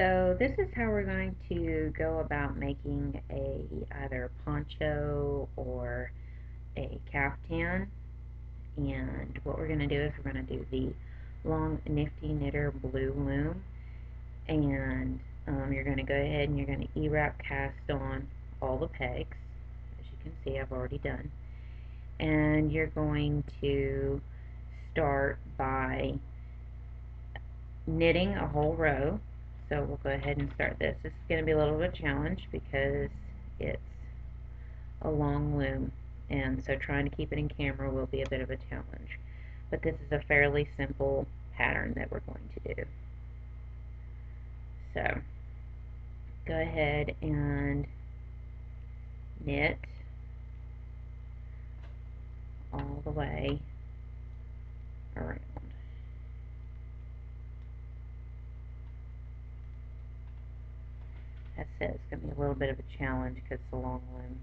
So this is how we're going to go about making either poncho or a caftan. And what we're going to do is we're going to do the long Knifty Knitter blue loom. And you're going to go ahead and you're going to E-wrap cast on all the pegs. As you can see, I've already done. And you're going to start by knitting a whole row. So we'll go ahead and start this. This is going to be a little bit of a challenge because it's a long loom, and so trying to keep it in camera will be a bit of a challenge. But this is a fairly simple pattern that we're going to do. So go ahead and knit all the way around. As I said, it's going to be a little bit of a challenge because it's a long loom.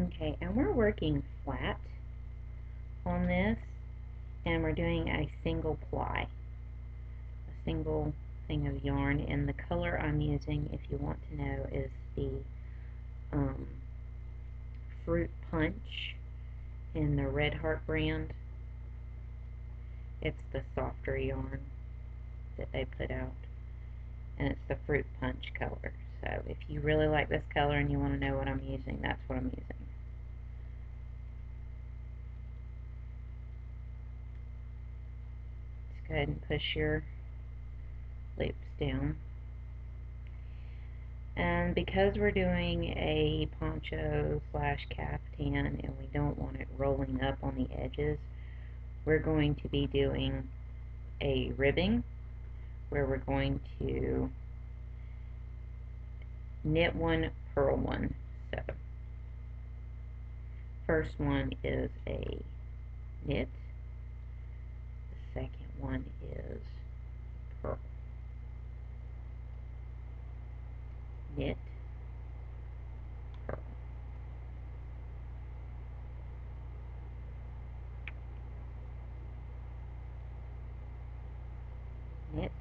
Okay, and we're working flat on this, and we're doing a single ply, a single thing of yarn, and the color I'm using, if you want to know, is the um, Fruit Punch in the Red Heart brand. It's the softer yarn that they put out, and it's the Fruit Punch color. So if you really like this color and you want to know what I'm using, that's what I'm using. Just go ahead and push your loops down. And because we're doing a poncho slash caftan and we don't want it rolling up on the edges, we're going to be doing a ribbing where we're going to knit one, purl one. So first one is a knit, the second one is purl, knit, purl, knit,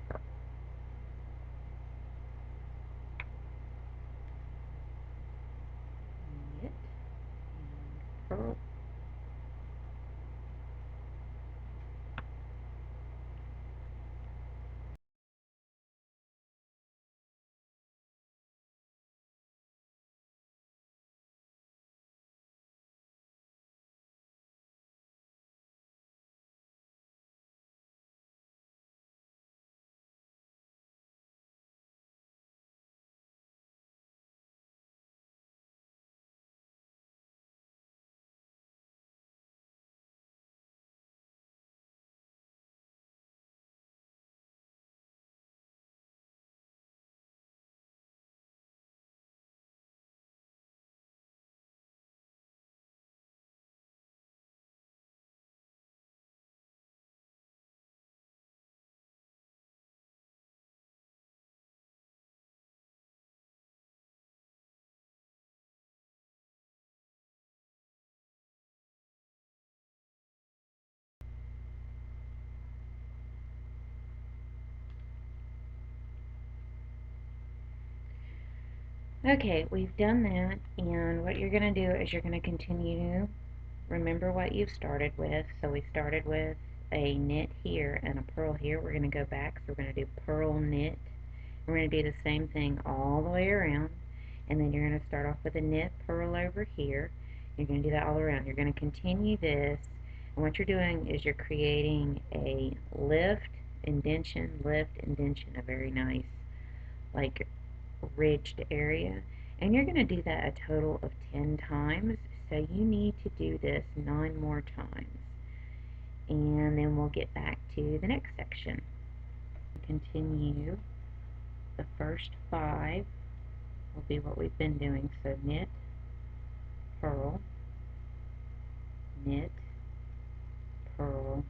purl, knit, and purl. Okay, we've done that, and what you're going to do is you're going to continue to remember what you've started with. So we started with a knit here and a purl here. We're going to go back, so we're going to do purl, knit. We're going to do the same thing all the way around, and then you're going to start off with a knit, purl over here. You're going to do that all around. You're going to continue this And what you're doing is you're creating a lift, indention, a very nice, like, ridged area. And you're going to do that a total of 10 times. So you need to do this 9 more times. And then we'll get back to the next section. Continue. The first 5 will be what we've been doing. So knit, purl, knit, purl,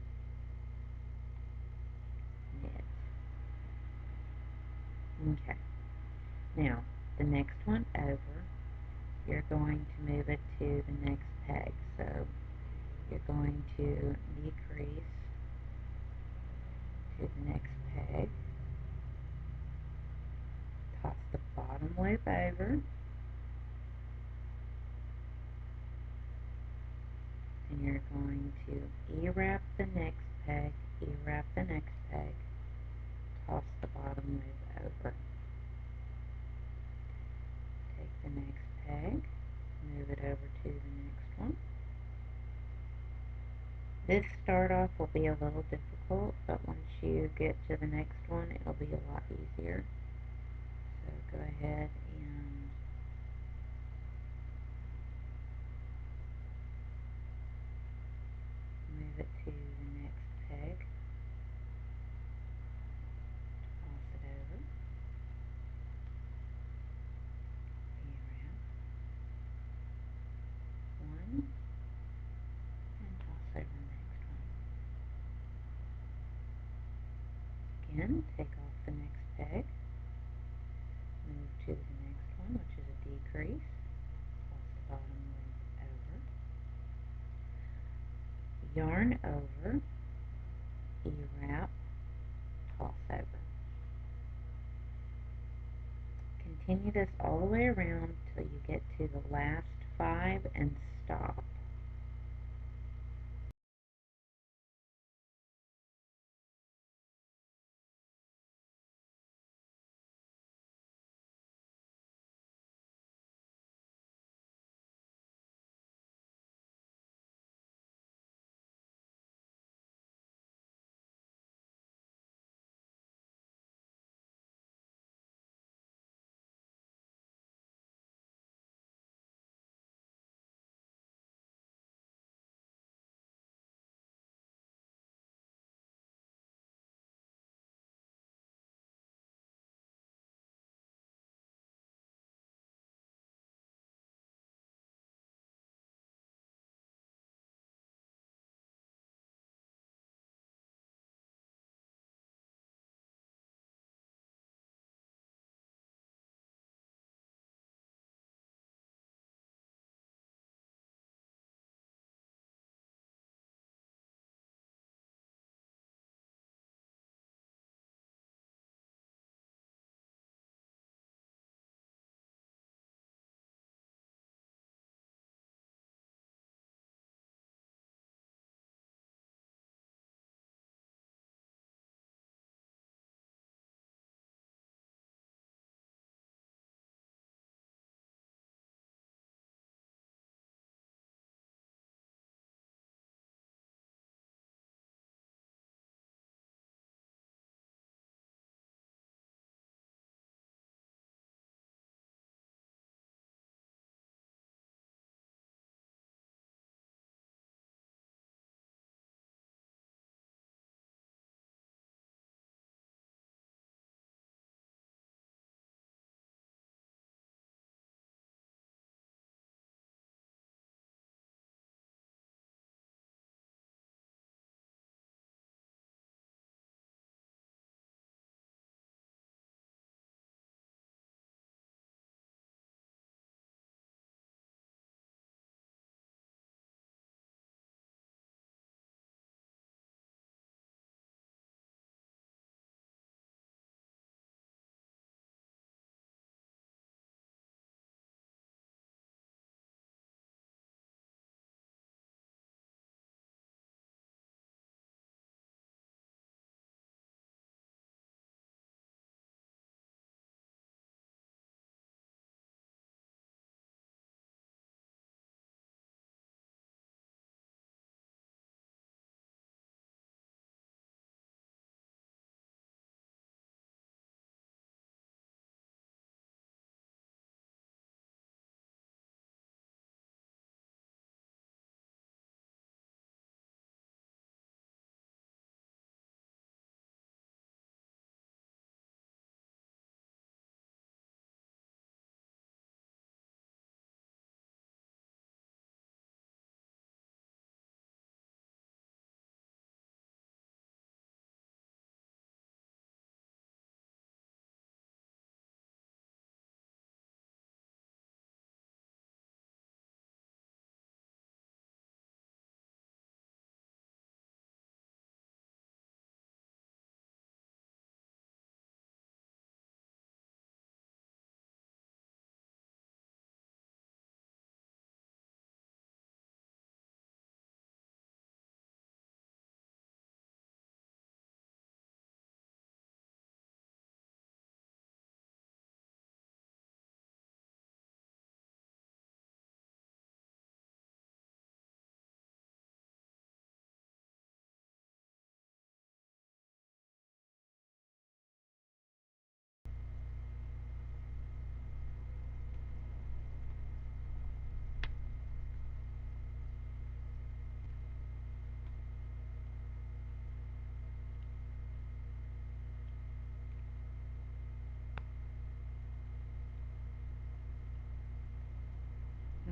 knit. Okay. Now, the next one over, you're going to move it to the next peg. So you're going to decrease to the next peg, toss the bottom loop over, and you're going to E-wrap the next peg, E-wrap the next peg, toss the bottom loop over. Take the next peg, move it over to the next one. This start off will be a little difficult, but once you get to the next one, it'll be a lot easier. So go ahead and move it to the next peg, toss it over, E-wrap one, and toss over the next one. Again, take off the next peg, move to the next one, which is a decrease, toss the bottom loop over, yarn over, E-wrap, toss over. Continue this all the way around till you get to the last 5 and stop.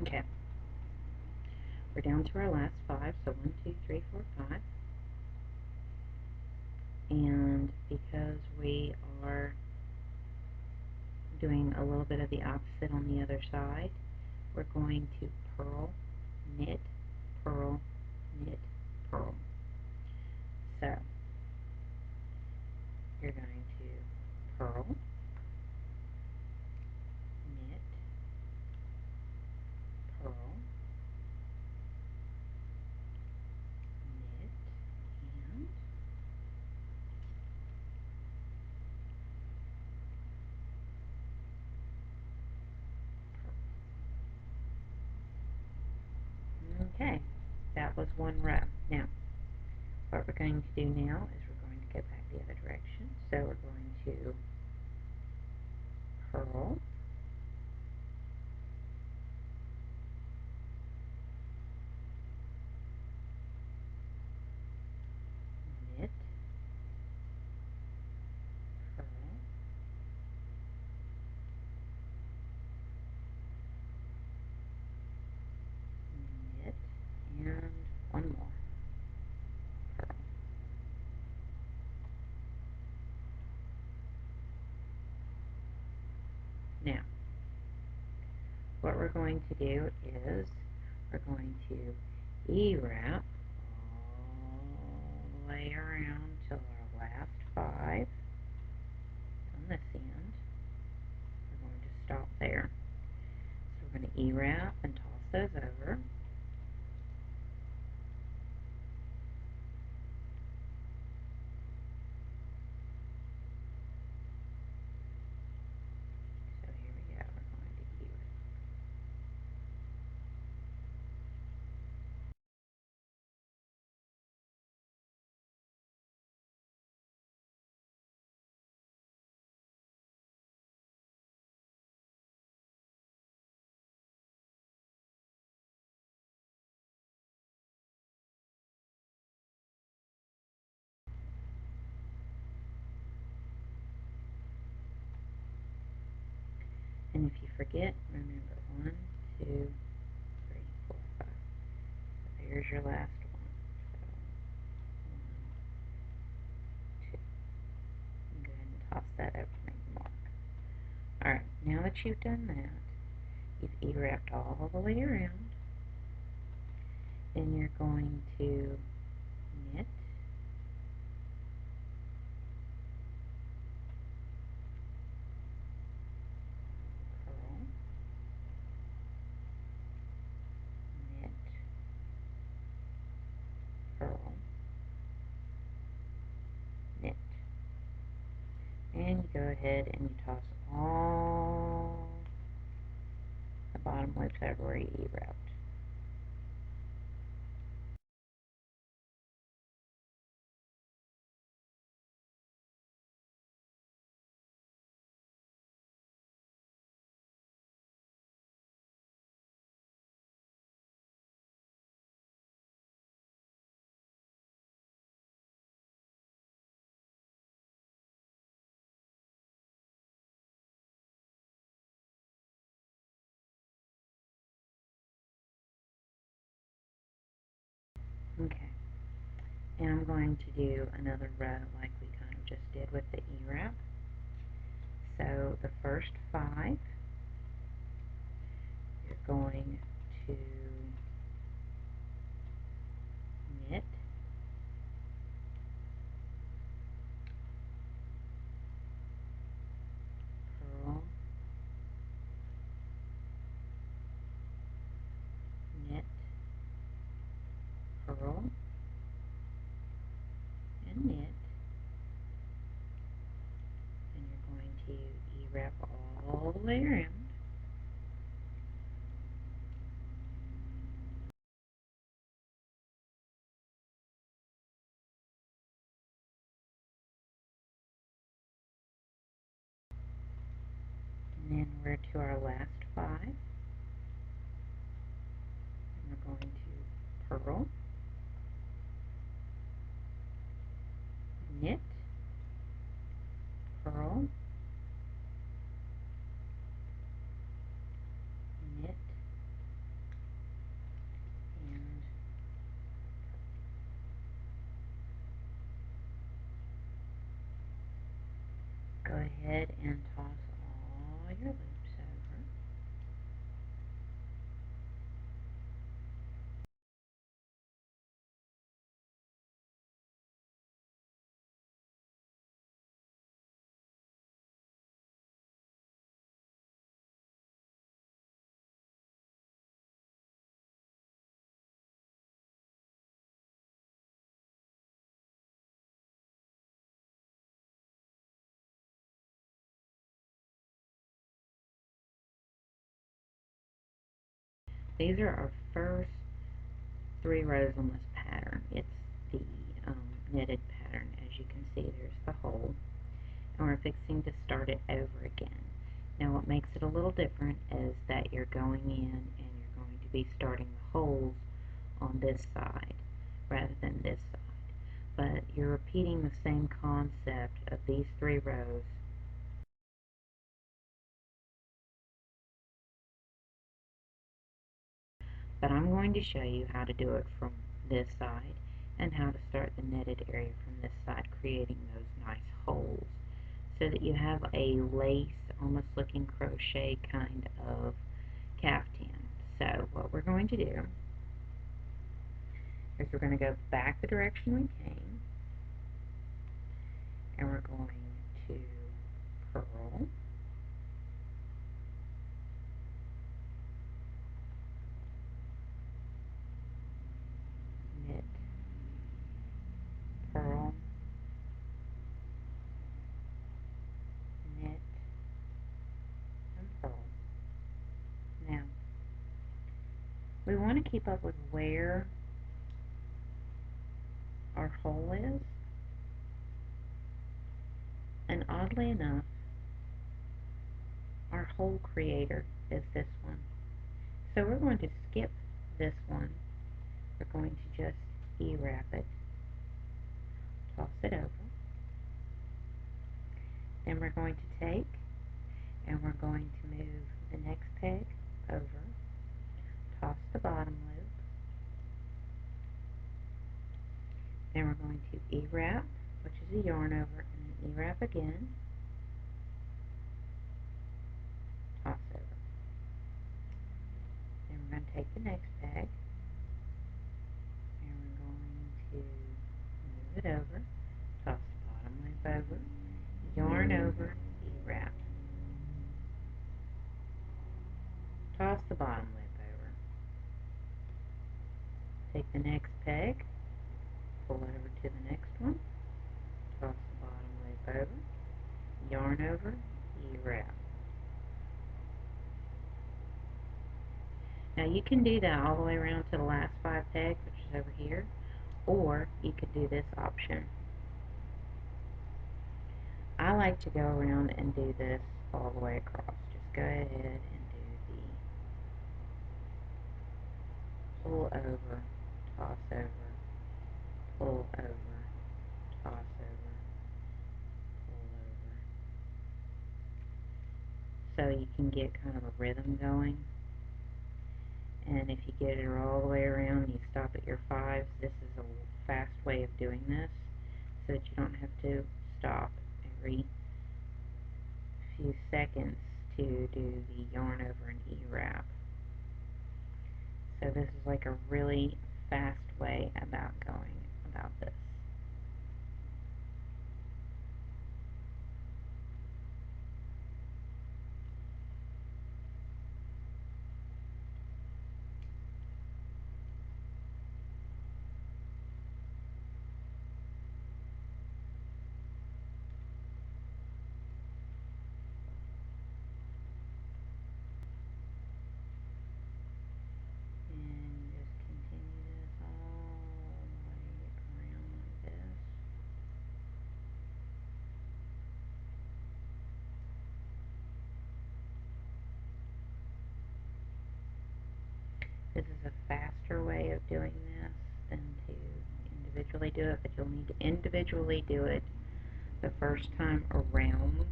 Okay, we're down to our last 5, so 1, 2, 3, 4, 5. And because we are doing a little bit of the opposite on the other side, we're going to purl, knit, purl, knit, purl. So you're going to purl, knit, purl, knit, and purl. Okay, that was one row. Now, what we're going to do now is we're going to go back the other direction. So we're going to purl, knit, purl, knit, and one more, purl. Now, what we're going to do is we're going to E-wrap all the way around till our last 5 on this end. We're going to stop there. So we're going to E-wrap and toss those over. So here we go. We're going to E-wrap. And if you forget, remember 1, 2, 3, 4, 5. So there's your last one. So 1, 2. And go ahead and toss that over to make the mark. Alright, now that you've done that, you've E-wrapped all the way around. Then you're going to knit, purl, knit, purl, knit. And you go ahead and you toss all the bottom loops over where you E-wrapped. Okay, and I'm going to do another row like we kind of just did with the E-wrap. So the first 5, you're going to knit, purl, knit, purl, and knit, and you're going to E-wrap all the way around. And then we're to our last 5, and we're going to purl, knit, purl, knit, ahead and toss all your loops over. These are our first 3 rows on this pattern. It's the knitted pattern. As you can see, there's the hole, and we're fixing to start it over again. Now what makes it a little different is that you're going in and you're going to be starting the holes on this side rather than this side. But you're repeating the same concept of these 3 rows. But I'm going to show you how to do it from this side and how to start the knitted area from this side, creating those nice holes so that you have a lace, almost looking crochet kind of caftan. So what we're going to do is we're going to go back the direction we came, and we're going to purl, knit, purl, knit, and purl. Now, we want to keep up with where our hole is, and oddly enough, our hole creator is this one. So we're going to skip this one. We're going to just E-wrap it, toss it over. Then we're going to take and we're going to move the next peg over, toss the bottom loop. Then we're going to E-wrap, which is a yarn over, and then E-wrap again, toss over. Then we're going to take the next peg and we're going to move it over, toss the bottom loop over, yarn over, E-wrap, toss the bottom loop over. Take the next peg, pull over to the next one, toss the bottom loop over, yarn over, E-wrap. Now you can do that all the way around to the last 5 pegs, which is over here, or you could do this option. I like to go around and do this all the way across. Just go ahead and do the pull over, toss over, pull over, toss over, pull over. So you can get kind of a rhythm going. And if you get it all the way around and you stop at your 5s, this is a fast way of doing this so that you don't have to stop every few seconds to do the yarn over and E-wrap. So this is like a really fast way about going about this. And just continue this all the way around like this. This is a faster way of doing this than to individually do it, but you'll need to individually do it the first time around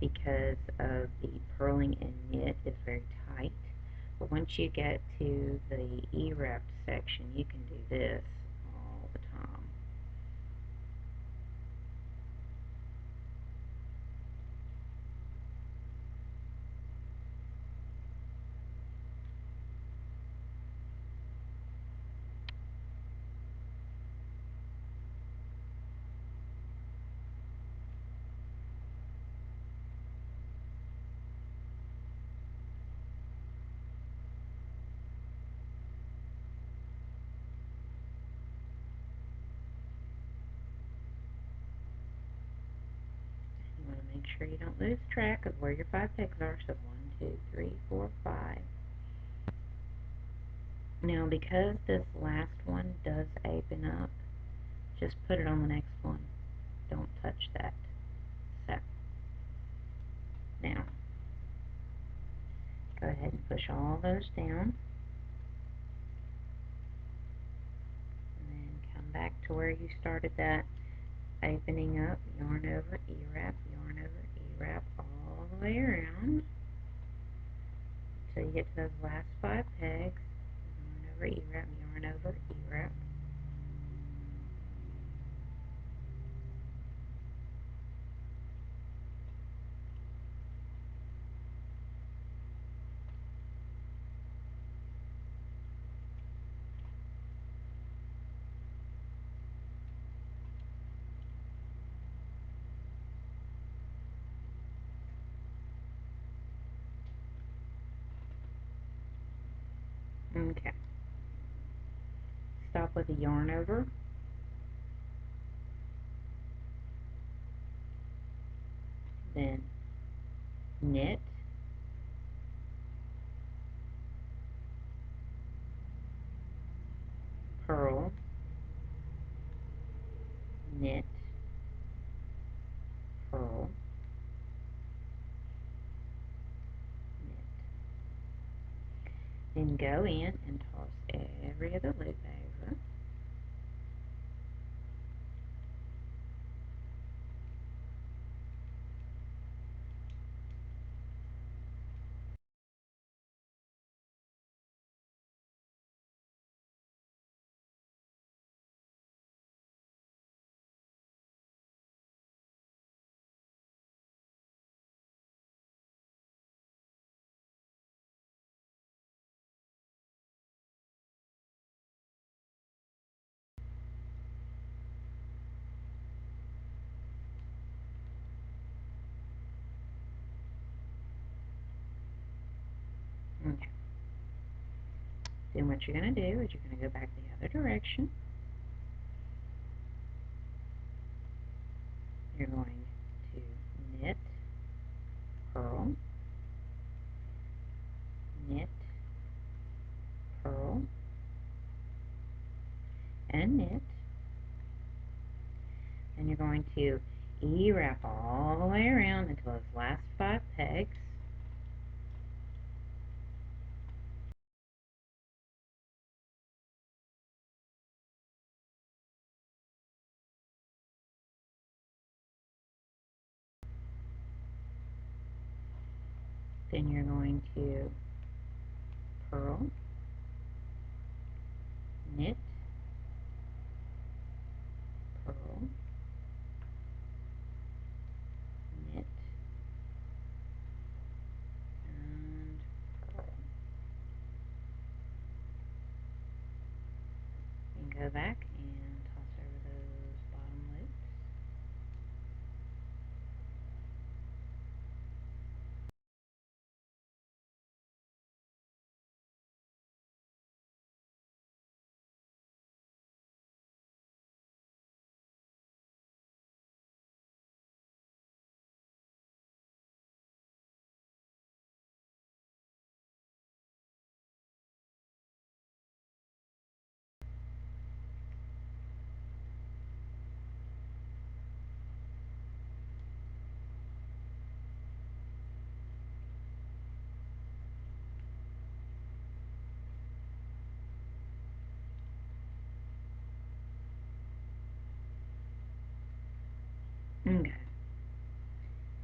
because of the purling and knit is very tight. But once you get to the E-wrapped section, you can do this all the time. sure you don't lose track of where your 5 pegs are. So 1, 2, 3, 4, 5. Now, because this last one does open up, just put it on the next one. Don't touch that. So, now, go ahead and push all those down. And then come back to where you started that opening up, yarn over, E-wrap, yarn over, E-wrap all the way around until you get to those last 5 pegs. Yarn over, E-wrap, yarn over, E-wrap. Okay. Stop with a yarn over. Then knit, purl, knit, purl, knit. Then go in and toss every other loop over. Okay. Then what you're going to do is you're going to go back the other direction. You're going to knit, purl, knit, purl, and knit. And you're going to E-wrap all the way around until those last 5 pegs. Then you're going to purl, knit, purl, knit, and purl. And go back and toss over those bottom loops. Okay.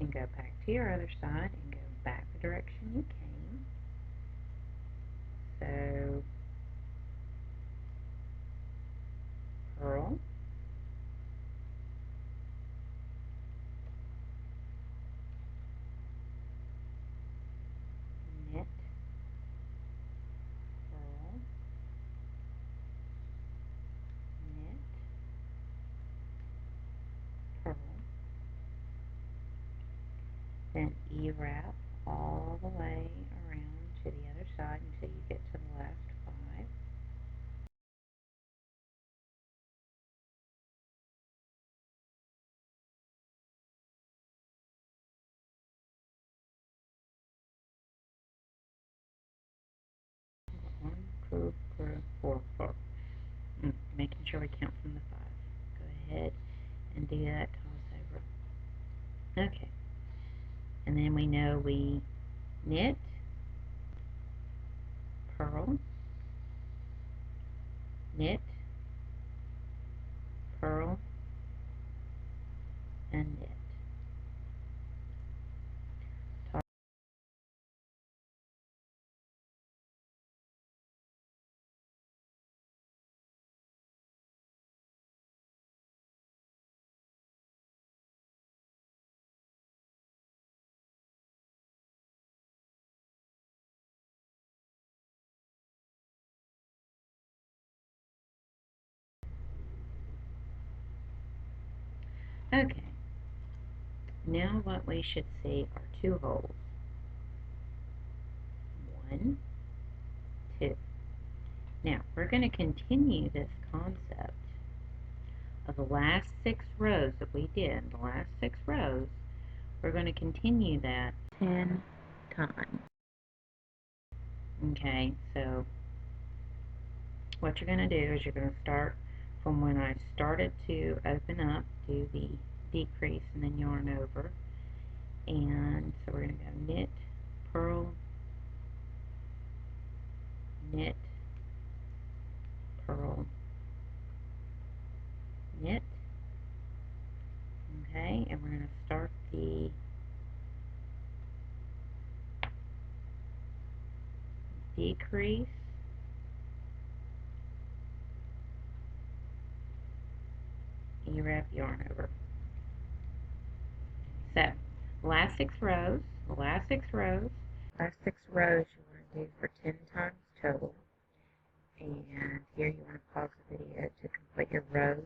And go back to your other side and go back the direction you came. So purl, knit, purl, knit, purl, then E-wrap all the way around to the other side until you get to the last 5. 4. Making sure we count from the 5. Go ahead and do that, toss over. Okay. And then we know we knit, purl, knit, purl, and knit. Okay. Now what we should see are 2 holes. 1, 2. Now, we're going to continue this concept of the last 6 rows that we did. The last 6 rows, we're going to continue that 10 times. Okay, so what you're going to do is you're going to start from when I started to open up, do the decrease and then yarn over. And so we're going to go knit, purl, knit, purl, knit. Okay, and we're going to start the decrease, and you wrap yarn over. So, last 6 rows, you want to do for 10 times total. And here you want to pause the video to complete your rows.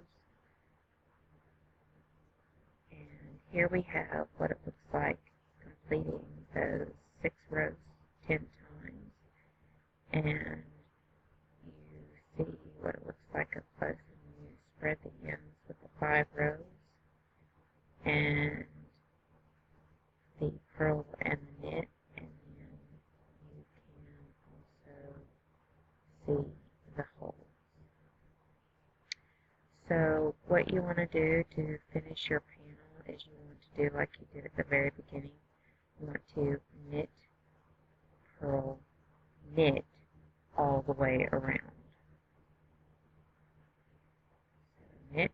And here we have what it looks like completing those 6 rows 10 times. And you see what it looks like up close, and you spread the ends with the 5 rows. And the purl and the knit, and then you can also see the holes. So what you want to do to finish your panel is you want to do like you did at the very beginning. You want to knit, purl, knit all the way around. So knit,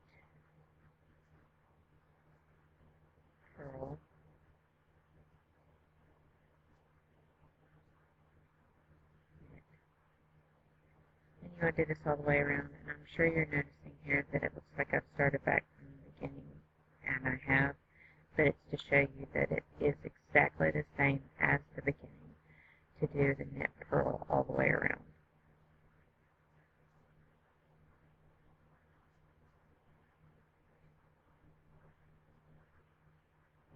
purl, knit. And you want to do this all the way around, and I'm sure you're noticing here that it looks like I've started back from the beginning, and I have, but it's to show you that it is exactly the same as the beginning to do the knit, purl all the way around.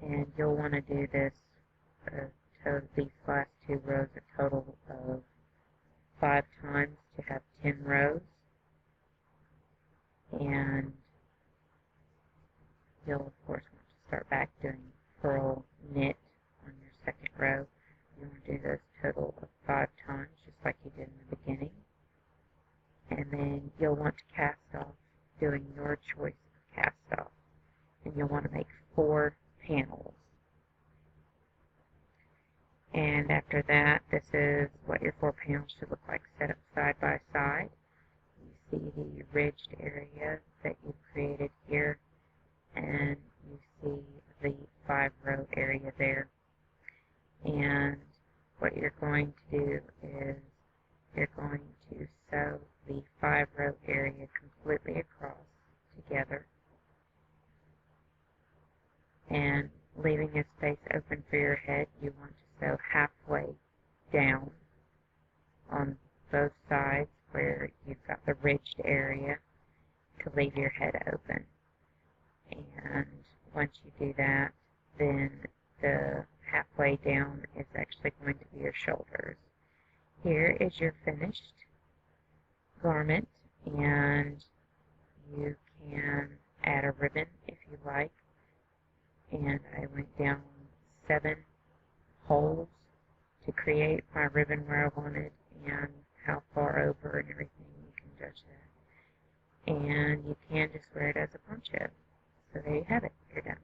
And you'll want to do this these last 2 rows a total of 5 times to have 10 rows. And you'll of course want to start back doing purl, knit on your second row. You want to do those total of 5 times just like you did in the beginning. And then you'll want to cast off doing your choice of cast off. And you'll want to make 4 panels. And after that, this is what your 4 panels should look like set up side by side. You see the ridged area that you've created here, and you see the 5-row area there. And what you're going to do is you're going to sew the 5-row area completely across together, and leaving a space open for your head, you want to sew halfway down on both sides where you've got the ridged area to leave your head open. And once you do that, then the halfway down is actually going to be your shoulders. Here is your finished garment, and you can add a ribbon if you like. And I went down 7 holes to create my ribbon where I wanted, and how far over and everything. You can judge that. And you can just wear it as a poncho. So there you have it. You're done.